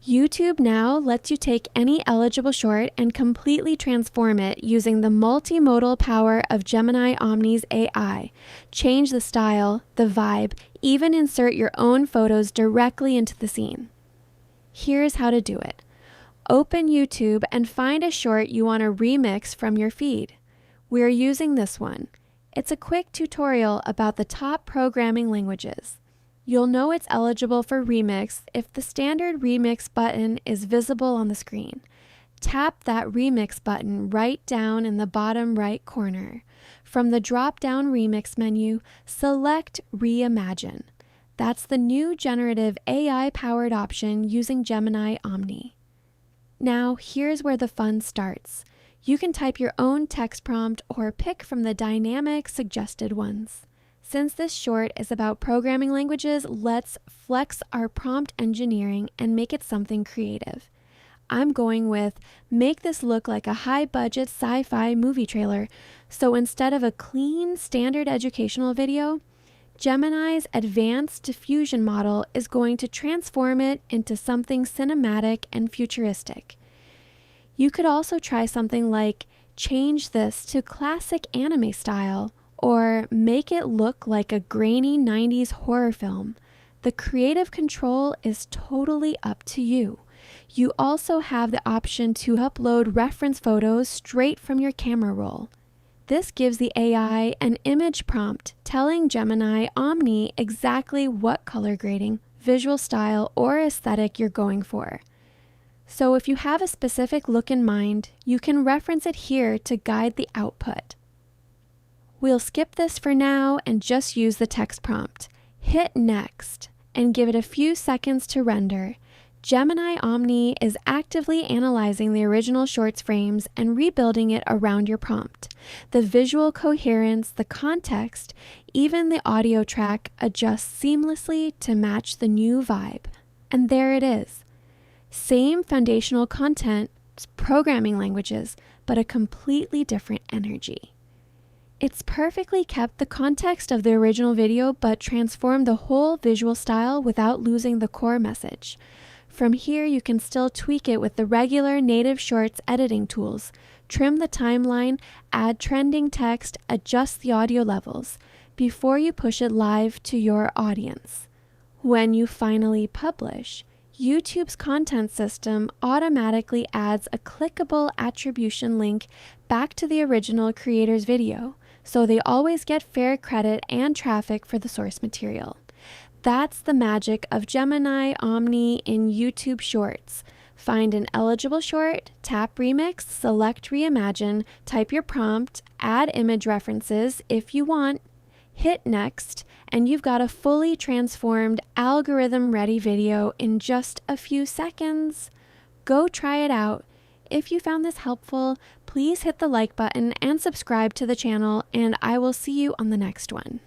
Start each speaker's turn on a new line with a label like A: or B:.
A: YouTube now lets you take any eligible short and completely transform it using the multimodal power of Gemini Omni's AI. Change the style, the vibe, even insert your own photos directly into the scene. Here's how to do it. Open YouTube and find a short you want to remix from your feed. We're using this one. It's a quick tutorial about the top programming languages. You'll know it's eligible for remix if the standard remix button is visible on the screen. Tap that remix button right down in the bottom right corner. From the drop-down remix menu, select Reimagine. That's the new generative AI-powered option using Gemini Omni. Now, here's where the fun starts. You can type your own text prompt or pick from the dynamic suggested ones. Since this short is about programming languages, let's flex our prompt engineering and make it something creative. I'm going with, make this look like a high-budget sci-fi movie trailer. So instead of a clean, standard educational video, Gemini's advanced diffusion model is going to transform it into something cinematic and futuristic. You could also try something like, change this to classic anime style, or make it look like a grainy 90s horror film. The creative control is totally up to you. You also have the option to upload reference photos straight from your camera roll. This gives the AI an image prompt telling Gemini Omni exactly what color grading, visual style, or aesthetic you're going for. So if you have a specific look in mind, you can reference it here to guide the output. We'll skip this for now and just use the text prompt. Hit Next and give it a few seconds to render. Gemini Omni is actively analyzing the original short's frames and rebuilding it around your prompt. The visual coherence, the context, even the audio track adjusts seamlessly to match the new vibe. And there it is. Same foundational content, programming languages, but a completely different energy. It's perfectly kept the context of the original video but transformed the whole visual style without losing the core message. From here, you can still tweak it with the regular native shorts editing tools. Trim the timeline, add trending text, adjust the audio levels before you push it live to your audience. When you finally publish, YouTube's content system automatically adds a clickable attribution link back to the original creator's video, so they always get fair credit and traffic for the source material. That's the magic of Gemini Omni in YouTube Shorts. Find an eligible short, tap Remix, select Reimagine, type your prompt, add image references if you want, hit Next, and you've got a fully transformed, algorithm-ready video in just a few seconds. Go try it out. If you found this helpful, please hit the like button and subscribe to the channel, and I will see you on the next one.